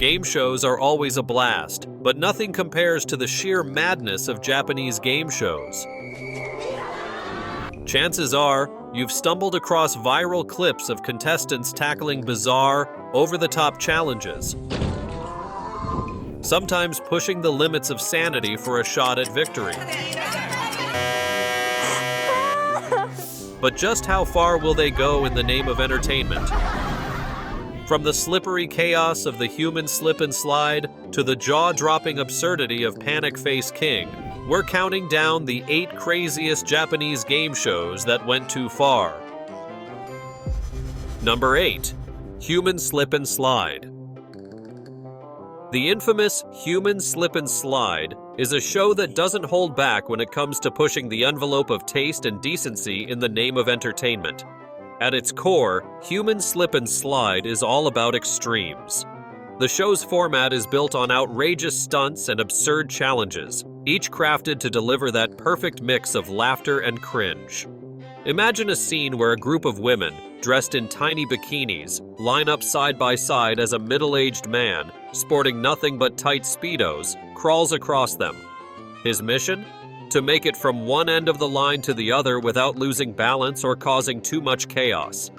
Game shows are always a blast, but nothing compares to the sheer madness of Japanese game shows. Chances are, you've stumbled across viral clips of contestants tackling bizarre, over-the-top challenges, sometimes pushing the limits of sanity for a shot at victory. But just how far will they go in the name of entertainment? From the slippery chaos of the human slip and slide to the jaw-dropping absurdity of Panic Face King, we're counting down the 8 craziest Japanese game shows that went too far. Number 8. Human Slip and Slide. The infamous Human Slip and Slide is a show that doesn't hold back when it comes to pushing the envelope of taste and decency in the name of entertainment. At its core, Human Slip and Slide is all about extremes. The show's format is built on outrageous stunts and absurd challenges, each crafted to deliver that perfect mix of laughter and cringe. Imagine a scene where a group of women, dressed in tiny bikinis, line up side by side as a middle-aged man, sporting nothing but tight Speedos, crawls across them. His mission? To make it from one end of the line to the other without losing balance or causing too much chaos.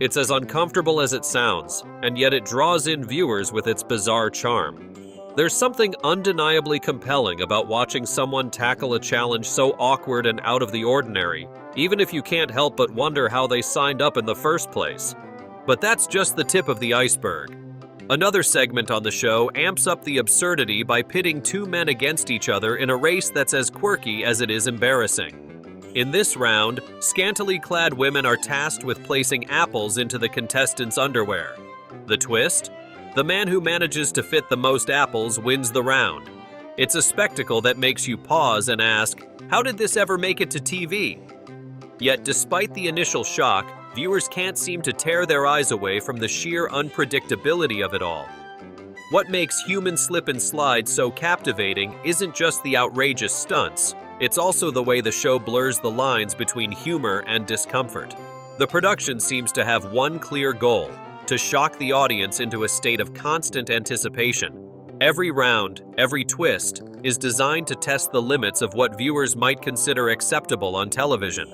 It's as uncomfortable as it sounds, and yet it draws in viewers with its bizarre charm. There's something undeniably compelling about watching someone tackle a challenge so awkward and out of the ordinary, even if you can't help but wonder how they signed up in the first place. But that's just the tip of the iceberg. Another segment on the show amps up the absurdity by pitting 2 men against each other in a race that's as quirky as it is embarrassing. In this round, scantily clad women are tasked with placing apples into the contestants' underwear. The twist? The man who manages to fit the most apples wins the round. It's a spectacle that makes you pause and ask, how did this ever make it to TV? Yet despite the initial shock, viewers can't seem to tear their eyes away from the sheer unpredictability of it all. What makes Human Slip and Slide so captivating isn't just the outrageous stunts, it's also the way the show blurs the lines between humor and discomfort. The production seems to have one clear goal: to shock the audience into a state of constant anticipation. Every round, every twist, is designed to test the limits of what viewers might consider acceptable on television.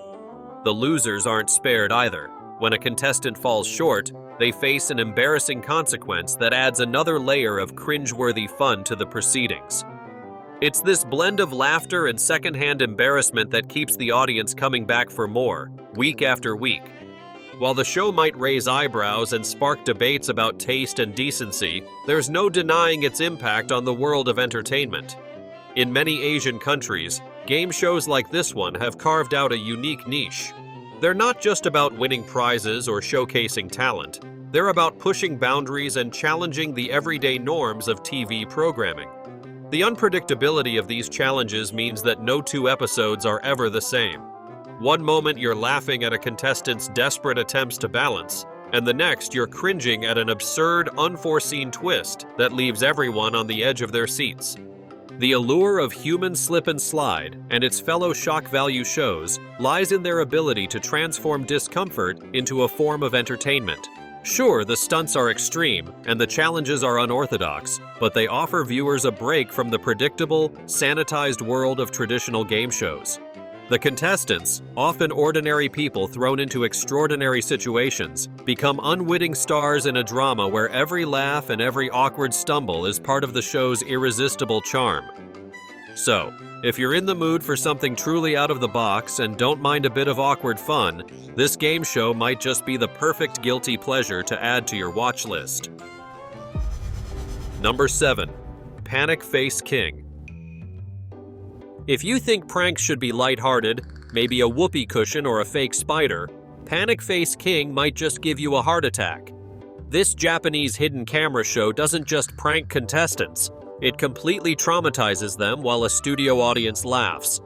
The losers aren't spared either. When a contestant falls short, they face an embarrassing consequence that adds another layer of cringeworthy fun to the proceedings. It's this blend of laughter and secondhand embarrassment that keeps the audience coming back for more, week after week. While the show might raise eyebrows and spark debates about taste and decency, there's no denying its impact on the world of entertainment. In many Asian countries, game shows like this one have carved out a unique niche. They're not just about winning prizes or showcasing talent. They're about pushing boundaries and challenging the everyday norms of TV programming. The unpredictability of these challenges means that no 2 episodes are ever the same. One moment you're laughing at a contestant's desperate attempts to balance, and the next you're cringing at an absurd, unforeseen twist that leaves everyone on the edge of their seats. The allure of Human Slip and Slide and its fellow shock value shows lies in their ability to transform discomfort into a form of entertainment. Sure, the stunts are extreme and the challenges are unorthodox, but they offer viewers a break from the predictable, sanitized world of traditional game shows. The contestants, often ordinary people thrown into extraordinary situations, become unwitting stars in a drama where every laugh and every awkward stumble is part of the show's irresistible charm. So, if you're in the mood for something truly out of the box and don't mind a bit of awkward fun, this game show might just be the perfect guilty pleasure to add to your watch list. Number 7. Panic Face King. If you think pranks should be lighthearted, maybe a whoopee cushion or a fake spider, Panic Face King might just give you a heart attack. This Japanese hidden camera show doesn't just prank contestants, it completely traumatizes them while a studio audience laughs.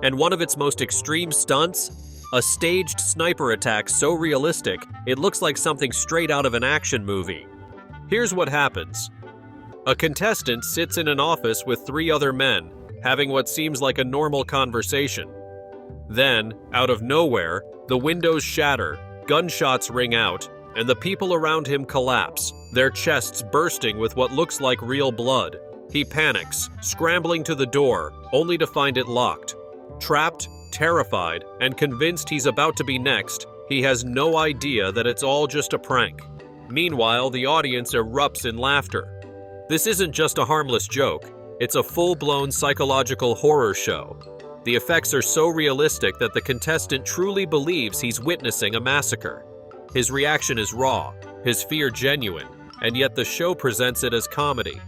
And one of its most extreme stunts? A staged sniper attack so realistic, it looks like something straight out of an action movie. Here's what happens. A contestant sits in an office with 3 other men, having what seems like a normal conversation. Then, out of nowhere, the windows shatter, gunshots ring out, and the people around him collapse, their chests bursting with what looks like real blood. He panics, scrambling to the door, only to find it locked. Trapped, terrified, and convinced he's about to be next, he has no idea that it's all just a prank. Meanwhile, the audience erupts in laughter. This isn't just a harmless joke, it's a full-blown psychological horror show. The effects are so realistic that the contestant truly believes he's witnessing a massacre. His reaction is raw, his fear genuine, and yet the show presents it as comedy.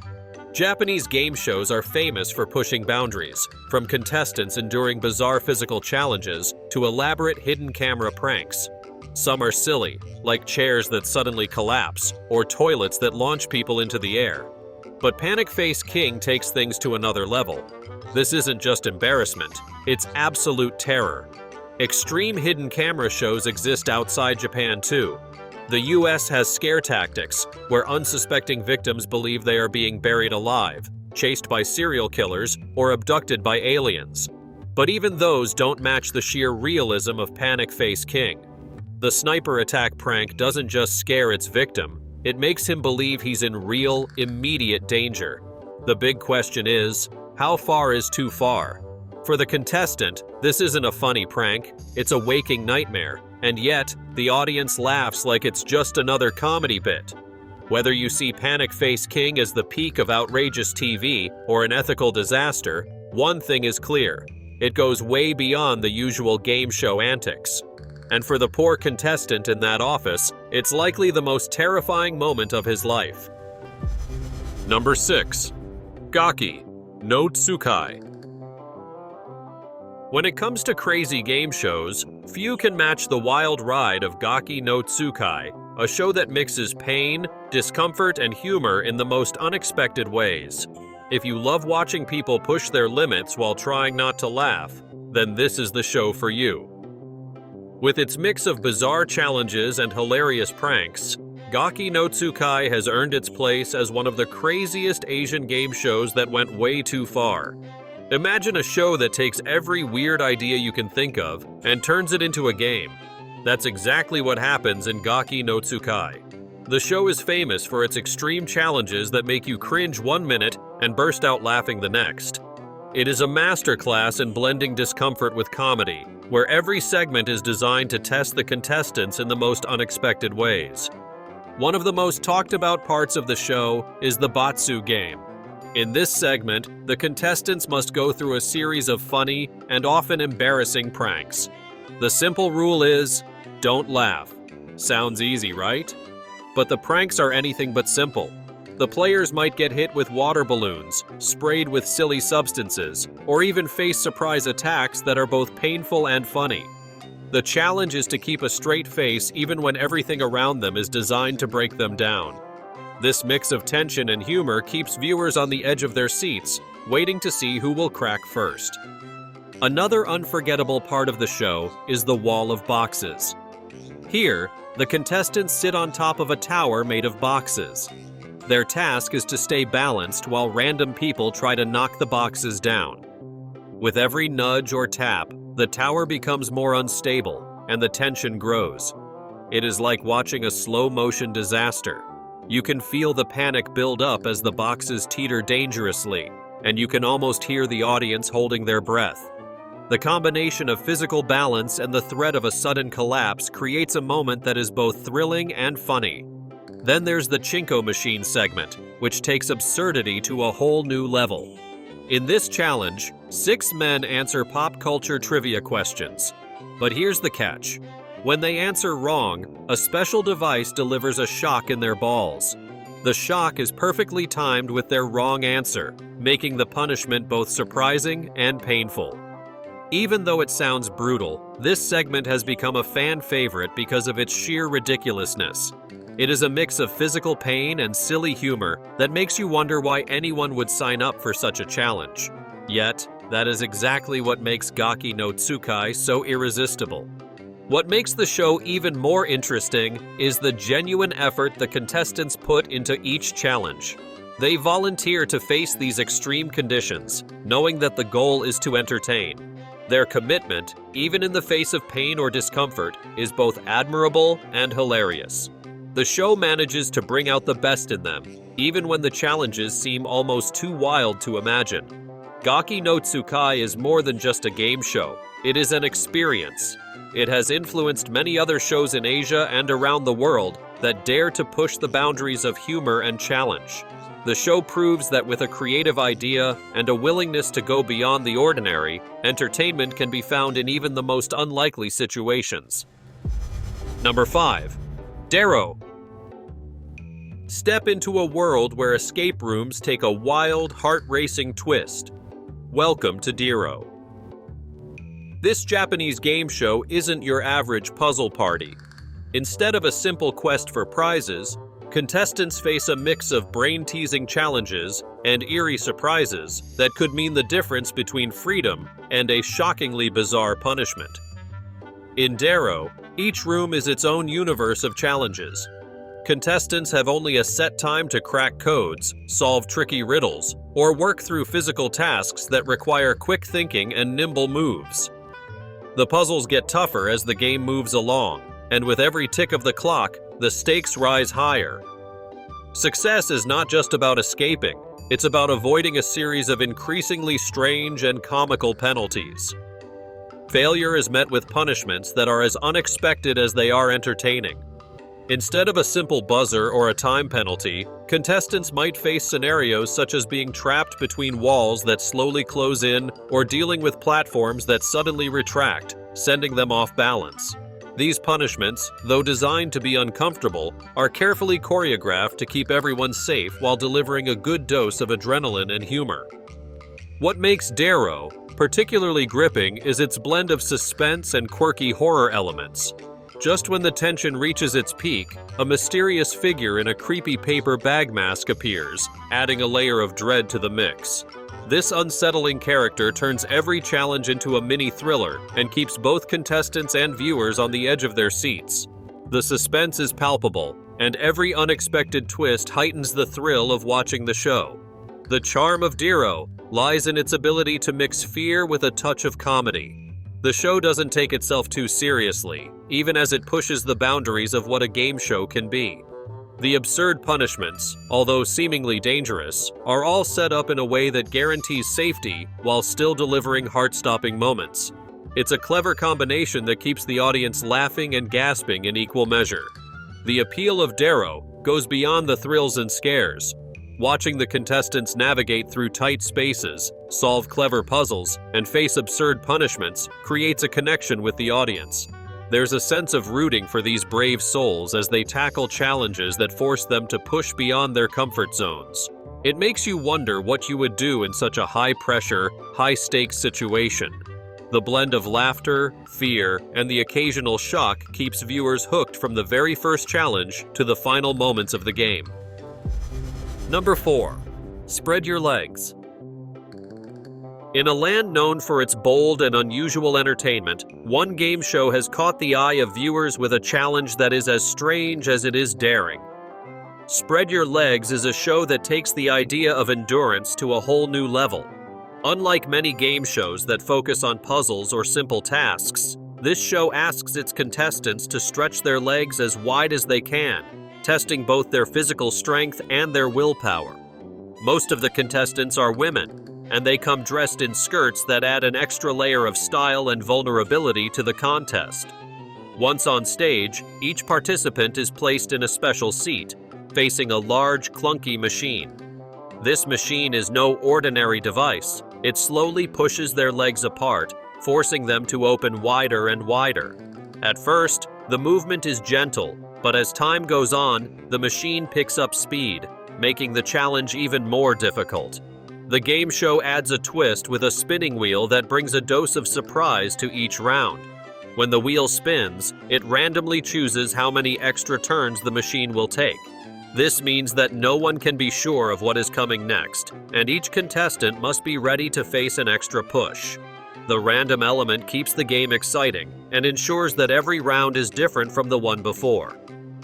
Japanese game shows are famous for pushing boundaries, from contestants enduring bizarre physical challenges to elaborate hidden camera pranks. Some are silly, like chairs that suddenly collapse, or toilets that launch people into the air. But Panic Face King takes things to another level. This isn't just embarrassment, it's absolute terror. Extreme hidden camera shows exist outside Japan too. The US has scare tactics, where unsuspecting victims believe they are being buried alive, chased by serial killers, or abducted by aliens. But even those don't match the sheer realism of Panic Face King. The sniper attack prank doesn't just scare its victim, it makes him believe he's in real, immediate danger. The big question is, how far is too far? For the contestant, this isn't a funny prank, it's a waking nightmare, and yet, the audience laughs like it's just another comedy bit. Whether you see Panic Face King as the peak of outrageous TV or an ethical disaster, one thing is clear, it goes way beyond the usual game show antics. And for the poor contestant in that office, it's likely the most terrifying moment of his life. Number 6. Gaki, no tsukai. When it comes to crazy game shows, few can match the wild ride of Gaki no Tsukai, a show that mixes pain, discomfort, and humor in the most unexpected ways. If you love watching people push their limits while trying not to laugh, then this is the show for you. With its mix of bizarre challenges and hilarious pranks, Gaki no Tsukai has earned its place as one of the craziest Asian game shows that went way too far. Imagine a show that takes every weird idea you can think of and turns it into a game. That's exactly what happens in Gaki no Tsukai. The show is famous for its extreme challenges that make you cringe 1 minute and burst out laughing the next. It is a masterclass in blending discomfort with comedy, where every segment is designed to test the contestants in the most unexpected ways. One of the most talked about parts of the show is the Batsu game. In this segment, the contestants must go through a series of funny and often embarrassing pranks. The simple rule is, don't laugh. Sounds easy, right? But the pranks are anything but simple. The players might get hit with water balloons, sprayed with silly substances, or even face surprise attacks that are both painful and funny. The challenge is to keep a straight face even when everything around them is designed to break them down. This mix of tension and humor keeps viewers on the edge of their seats, waiting to see who will crack first. Another unforgettable part of the show is the wall of boxes. Here, the contestants sit on top of a tower made of boxes. Their task is to stay balanced while random people try to knock the boxes down. With every nudge or tap, the tower becomes more unstable, and the tension grows. It is like watching a slow-motion disaster. You can feel the panic build up as the boxes teeter dangerously, and you can almost hear the audience holding their breath. The combination of physical balance and the threat of a sudden collapse creates a moment that is both thrilling and funny. Then there's the Chinko machine segment, which takes absurdity to a whole new level. In this challenge, 6 men answer pop culture trivia questions. But here's the catch. When they answer wrong, a special device delivers a shock in their balls. The shock is perfectly timed with their wrong answer, making the punishment both surprising and painful. Even though it sounds brutal, this segment has become a fan favorite because of its sheer ridiculousness. It is a mix of physical pain and silly humor that makes you wonder why anyone would sign up for such a challenge. Yet, that is exactly what makes Gaki no Tsukai so irresistible. What makes the show even more interesting is the genuine effort the contestants put into each challenge. They volunteer to face these extreme conditions, knowing that the goal is to entertain. Their commitment, even in the face of pain or discomfort, is both admirable and hilarious. The show manages to bring out the best in them, even when the challenges seem almost too wild to imagine. Gaki no Tsukai is more than just a game show. It is an experience. It has influenced many other shows in Asia and around the world that dare to push the boundaries of humor and challenge. The show proves that with a creative idea and a willingness to go beyond the ordinary, entertainment can be found in even the most unlikely situations. Number 5. Dero. Step into a world where escape rooms take a wild, heart-racing twist. Welcome to Dero. This Japanese game show isn't your average puzzle party. Instead of a simple quest for prizes, contestants face a mix of brain-teasing challenges and eerie surprises that could mean the difference between freedom and a shockingly bizarre punishment. In Dero, each room is its own universe of challenges. Contestants have only a set time to crack codes, solve tricky riddles, or work through physical tasks that require quick thinking and nimble moves. The puzzles get tougher as the game moves along, and with every tick of the clock, the stakes rise higher. Success is not just about escaping, it's about avoiding a series of increasingly strange and comical penalties. Failure is met with punishments that are as unexpected as they are entertaining. Instead of a simple buzzer or a time penalty, contestants might face scenarios such as being trapped between walls that slowly close in or dealing with platforms that suddenly retract, sending them off balance. These punishments, though designed to be uncomfortable, are carefully choreographed to keep everyone safe while delivering a good dose of adrenaline and humor. What makes Dero particularly gripping is its blend of suspense and quirky horror elements. Just when the tension reaches its peak, a mysterious figure in a creepy paper bag mask appears, adding a layer of dread to the mix. This unsettling character turns every challenge into a mini thriller and keeps both contestants and viewers on the edge of their seats. The suspense is palpable, and every unexpected twist heightens the thrill of watching the show. The charm of Dero lies in its ability to mix fear with a touch of comedy. The show doesn't take itself too seriously, even as it pushes the boundaries of what a game show can be. The absurd punishments, although seemingly dangerous, are all set up in a way that guarantees safety while still delivering heart-stopping moments. It's a clever combination that keeps the audience laughing and gasping in equal measure. The appeal of Dero goes beyond the thrills and scares. Watching the contestants navigate through tight spaces, solve clever puzzles, and face absurd punishments creates a connection with the audience. There's a sense of rooting for these brave souls as they tackle challenges that force them to push beyond their comfort zones. It makes you wonder what you would do in such a high-pressure, high-stakes situation. The blend of laughter, fear, and the occasional shock keeps viewers hooked from the very first challenge to the final moments of the game. Number 4. Spread your legs. In a land known for its bold and unusual entertainment, one game show has caught the eye of viewers with a challenge that is as strange as it is daring. Spread Your Legs is a show that takes the idea of endurance to a whole new level. Unlike many game shows that focus on puzzles or simple tasks, this show asks its contestants to stretch their legs as wide as they can, testing both their physical strength and their willpower. Most of the contestants are women, and they come dressed in skirts that add an extra layer of style and vulnerability to the contest. Once on stage, each participant is placed in a special seat, facing a large, clunky machine. This machine is no ordinary device. It slowly pushes their legs apart, forcing them to open wider and wider. At first, the movement is gentle, but as time goes on, the machine picks up speed, making the challenge even more difficult. The game show adds a twist with a spinning wheel that brings a dose of surprise to each round. When the wheel spins, it randomly chooses how many extra turns the machine will take. This means that no one can be sure of what is coming next, and each contestant must be ready to face an extra push. The random element keeps the game exciting and ensures that every round is different from the one before.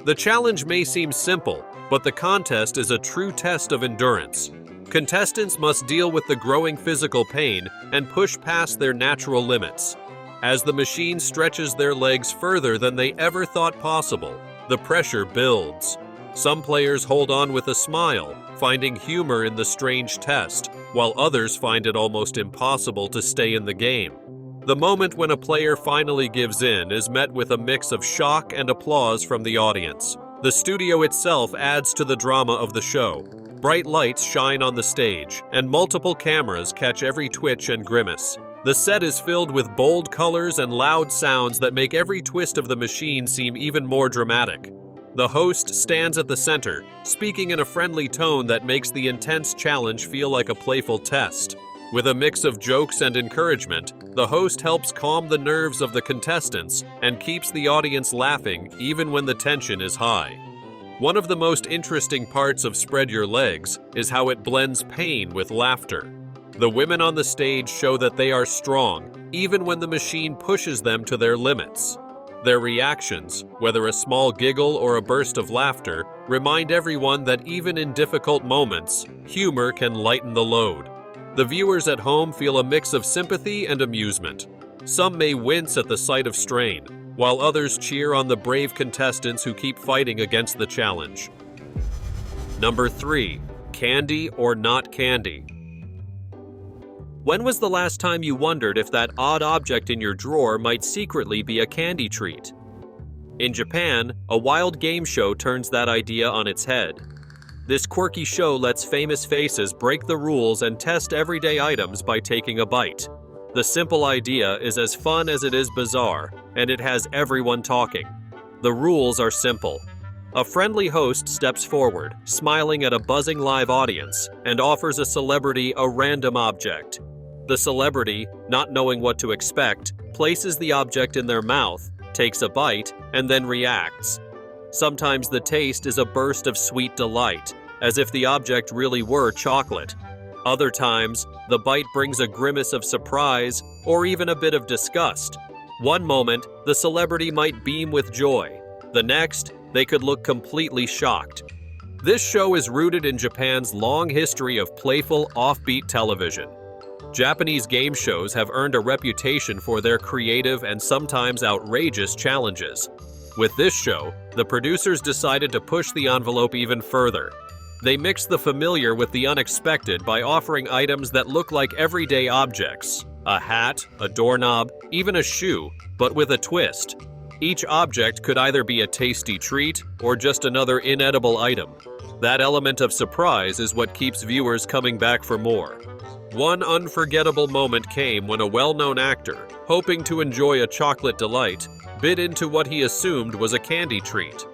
The challenge may seem simple, but the contest is a true test of endurance. Contestants must deal with the growing physical pain and push past their natural limits. As the machine stretches their legs further than they ever thought possible, the pressure builds. Some players hold on with a smile, finding humor in the strange test, while others find it almost impossible to stay in the game. The moment when a player finally gives in is met with a mix of shock and applause from the audience. The studio itself adds to the drama of the show. Bright lights shine on the stage, and multiple cameras catch every twitch and grimace. The set is filled with bold colors and loud sounds that make every twist of the machine seem even more dramatic. The host stands at the center, speaking in a friendly tone that makes the intense challenge feel like a playful test. With a mix of jokes and encouragement, the host helps calm the nerves of the contestants and keeps the audience laughing even when the tension is high. One of the most interesting parts of Spread Your Legs is how it blends pain with laughter. The women on the stage show that they are strong, even when the machine pushes them to their limits. Their reactions, whether a small giggle or a burst of laughter, remind everyone that even in difficult moments, humor can lighten the load. The viewers at home feel a mix of sympathy and amusement. Some may wince at the sight of strain, while others cheer on the brave contestants who keep fighting against the challenge. Number 3. Candy or not candy? When was the last time you wondered if that odd object in your drawer might secretly be a candy treat? In Japan, a wild game show turns that idea on its head. This quirky show lets famous faces break the rules and test everyday items by taking a bite. The simple idea is as fun as it is bizarre, and it has everyone talking. The rules are simple. A friendly host steps forward, smiling at a buzzing live audience, and offers a celebrity a random object. The celebrity, not knowing what to expect, places the object in their mouth, takes a bite, and then reacts. Sometimes the taste is a burst of sweet delight, as if the object really were chocolate. Other times, the bite brings a grimace of surprise or even a bit of disgust. One moment, the celebrity might beam with joy. The next, they could look completely shocked. This show is rooted in Japan's long history of playful, offbeat television. Japanese game shows have earned a reputation for their creative and sometimes outrageous challenges. With this show, the producers decided to push the envelope even further. They mixed the familiar with the unexpected by offering items that look like everyday objects: a hat, a doorknob, even a shoe, but with a twist. Each object could either be a tasty treat or just another inedible item. That element of surprise is what keeps viewers coming back for more. One unforgettable moment came when a well-known actor, hoping to enjoy a chocolate delight, bit into what he assumed was a candy treat.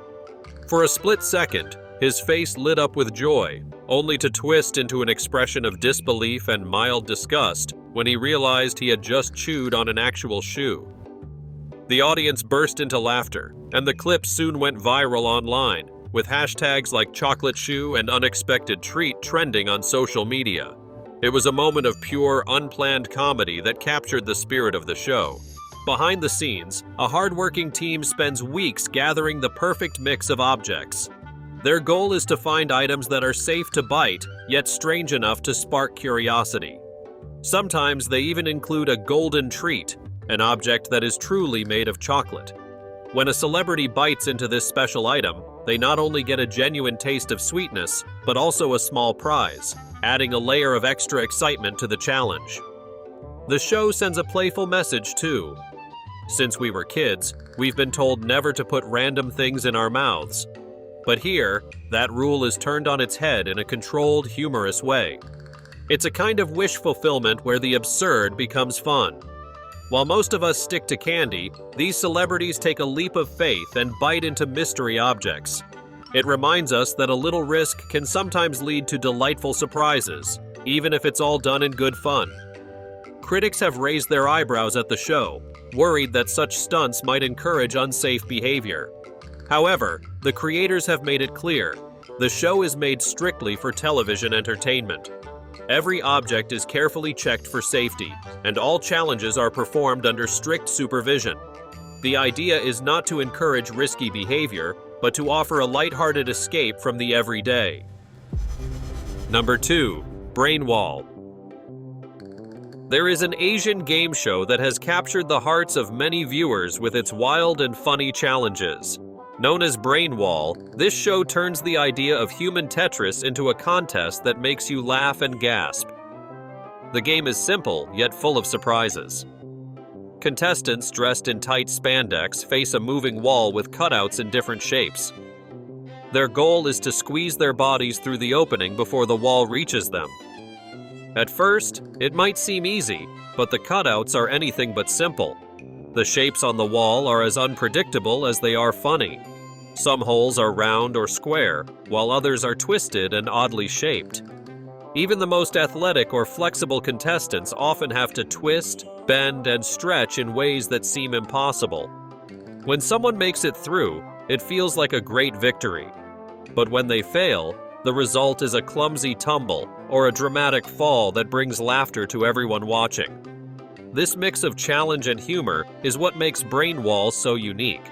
For a split second, his face lit up with joy, only to twist into an expression of disbelief and mild disgust when he realized he had just chewed on an actual shoe. The audience burst into laughter, and the clip soon went viral online, with hashtags like chocolate shoe and unexpected treat trending on social media. It was a moment of pure, unplanned comedy that captured the spirit of the show. Behind the scenes, a hardworking team spends weeks gathering the perfect mix of objects. Their goal is to find items that are safe to bite, yet strange enough to spark curiosity. Sometimes they even include a golden treat, an object that is truly made of chocolate. When a celebrity bites into this special item, they not only get a genuine taste of sweetness, but also a small prize, adding a layer of extra excitement to the challenge. The show sends a playful message too. Since we were kids, we've been told never to put random things in our mouths. But here, that rule is turned on its head in a controlled, humorous way. It's a kind of wish fulfillment where the absurd becomes fun. While most of us stick to candy, these celebrities take a leap of faith and bite into mystery objects. It reminds us that a little risk can sometimes lead to delightful surprises, even if it's all done in good fun. Critics have raised their eyebrows at the show, worried that such stunts might encourage unsafe behavior. However, the creators have made it clear, the show is made strictly for television entertainment. Every object is carefully checked for safety, and all challenges are performed under strict supervision. The idea is not to encourage risky behavior, but to offer a lighthearted escape from the everyday. Number 2. Brain Wall. There is an Asian game show that has captured the hearts of many viewers with its wild and funny challenges. Known as Brain Wall, this show turns the idea of human Tetris into a contest that makes you laugh and gasp. The game is simple, yet full of surprises. Contestants dressed in tight spandex face a moving wall with cutouts in different shapes. Their goal is to squeeze their bodies through the opening before the wall reaches them. At first, it might seem easy, but the cutouts are anything but simple. The shapes on the wall are as unpredictable as they are funny. Some holes are round or square, while others are twisted and oddly shaped. Even the most athletic or flexible contestants often have to twist, bend, and stretch in ways that seem impossible. When someone makes it through, it feels like a great victory. But when they fail, the result is a clumsy tumble or a dramatic fall that brings laughter to everyone watching. This mix of challenge and humor is what makes Brain Wall so unique.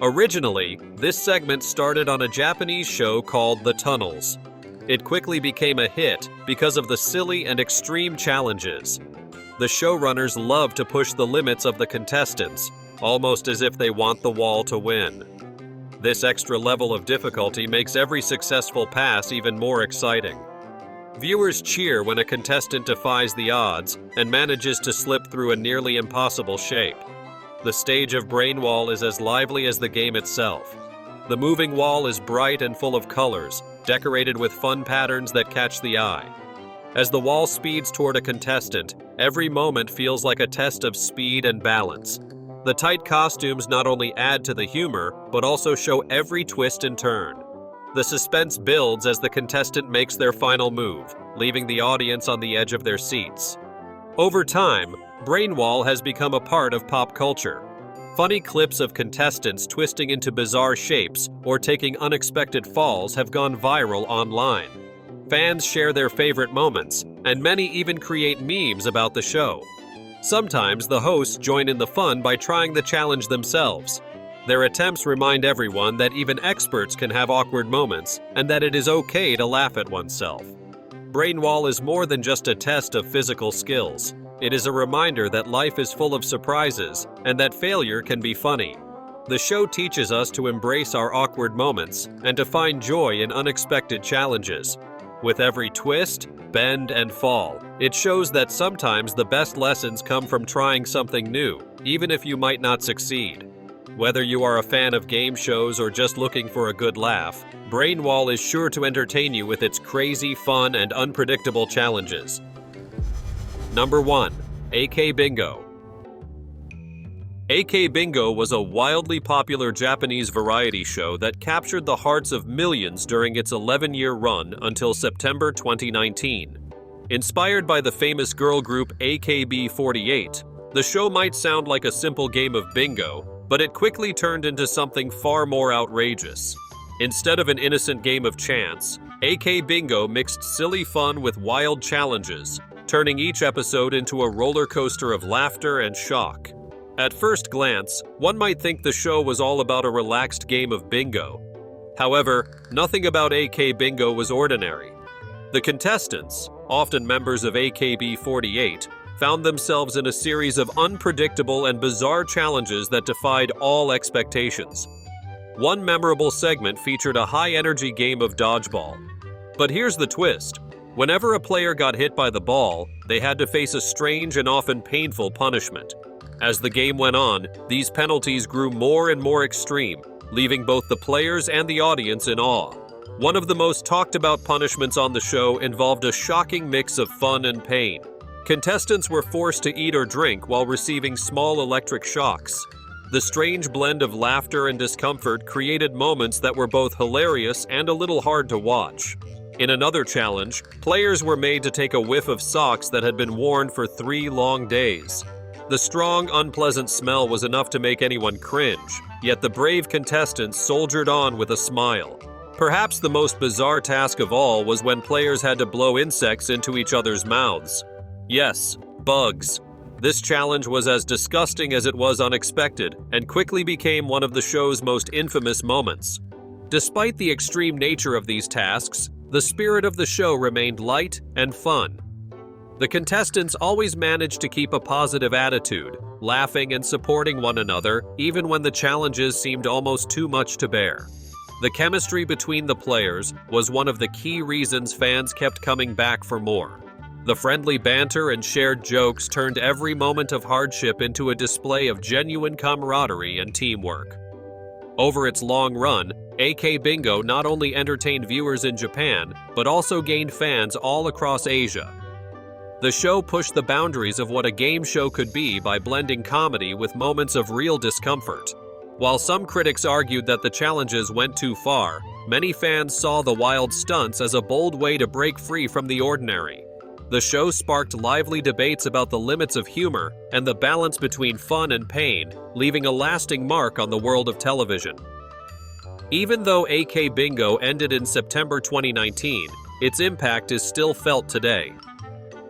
Originally, this segment started on a Japanese show called The Tunnels. It quickly became a hit because of the silly and extreme challenges. The showrunners love to push the limits of the contestants, almost as if they want the wall to win. This extra level of difficulty makes every successful pass even more exciting. Viewers cheer when a contestant defies the odds and manages to slip through a nearly impossible shape. The stage of Brain Wall is as lively as the game itself. The moving wall is bright and full of colors, decorated with fun patterns that catch the eye. As the wall speeds toward a contestant, every moment feels like a test of speed and balance. The tight costumes not only add to the humor, but also show every twist and turn. The suspense builds as the contestant makes their final move, leaving the audience on the edge of their seats. Over time, Brain Wall has become a part of pop culture. Funny clips of contestants twisting into bizarre shapes or taking unexpected falls have gone viral online. Fans share their favorite moments, and many even create memes about the show. Sometimes the hosts join in the fun by trying the challenge themselves. Their attempts remind everyone that even experts can have awkward moments, and that it is okay to laugh at oneself. Brain Wall is more than just a test of physical skills. It is a reminder that life is full of surprises, and that failure can be funny. The show teaches us to embrace our awkward moments, and to find joy in unexpected challenges. With every twist, bend, and fall, it shows that sometimes the best lessons come from trying something new, even if you might not succeed. Whether you are a fan of game shows or just looking for a good laugh, Brain Wall is sure to entertain you with its crazy, fun, and unpredictable challenges. Number 1. AK Bingo. AK Bingo was a wildly popular Japanese variety show that captured the hearts of millions during its 11-year run until September 2019. Inspired by the famous girl group AKB48, the show might sound like a simple game of bingo, but it quickly turned into something far more outrageous. Instead of an innocent game of chance, AK Bingo mixed silly fun with wild challenges, turning each episode into a roller coaster of laughter and shock. At first glance, one might think the show was all about a relaxed game of bingo. However, nothing about AK Bingo was ordinary. The contestants, often members of AKB48, found themselves in a series of unpredictable and bizarre challenges that defied all expectations. One memorable segment featured a high-energy game of dodgeball. But here's the twist. Whenever a player got hit by the ball, they had to face a strange and often painful punishment. As the game went on, these penalties grew more and more extreme, leaving both the players and the audience in awe. One of the most talked about punishments on the show involved a shocking mix of fun and pain. Contestants were forced to eat or drink while receiving small electric shocks. The strange blend of laughter and discomfort created moments that were both hilarious and a little hard to watch. In another challenge, players were made to take a whiff of socks that had been worn for 3 long days. The strong, unpleasant smell was enough to make anyone cringe, yet the brave contestants soldiered on with a smile. Perhaps the most bizarre task of all was when players had to blow insects into each other's mouths. Yes, bugs. This challenge was as disgusting as it was unexpected, and quickly became one of the show's most infamous moments. Despite the extreme nature of these tasks, the spirit of the show remained light and fun. The contestants always managed to keep a positive attitude, laughing and supporting one another even when the challenges seemed almost too much to bear. The chemistry between the players was one of the key reasons fans kept coming back for more. The friendly banter and shared jokes turned every moment of hardship into a display of genuine camaraderie and teamwork. Over its long run, AK Bingo not only entertained viewers in Japan, but also gained fans all across Asia. The show pushed the boundaries of what a game show could be by blending comedy with moments of real discomfort. While some critics argued that the challenges went too far, many fans saw the wild stunts as a bold way to break free from the ordinary. The show sparked lively debates about the limits of humor and the balance between fun and pain, leaving a lasting mark on the world of television. Even though AK Bingo ended in September 2019, its impact is still felt today.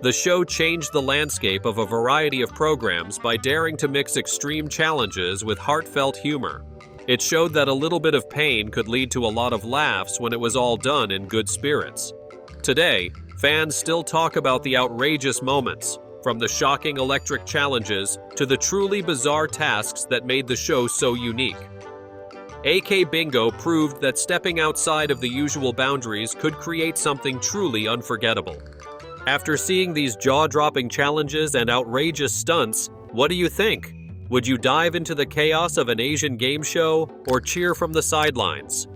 The show changed the landscape of a variety of programs by daring to mix extreme challenges with heartfelt humor. It showed that a little bit of pain could lead to a lot of laughs when it was all done in good spirits. Today, fans still talk about the outrageous moments, from the shocking electric challenges to the truly bizarre tasks that made the show so unique. AK Bingo proved that stepping outside of the usual boundaries could create something truly unforgettable. After seeing these jaw-dropping challenges and outrageous stunts, what do you think? Would you dive into the chaos of an Asian game show or cheer from the sidelines?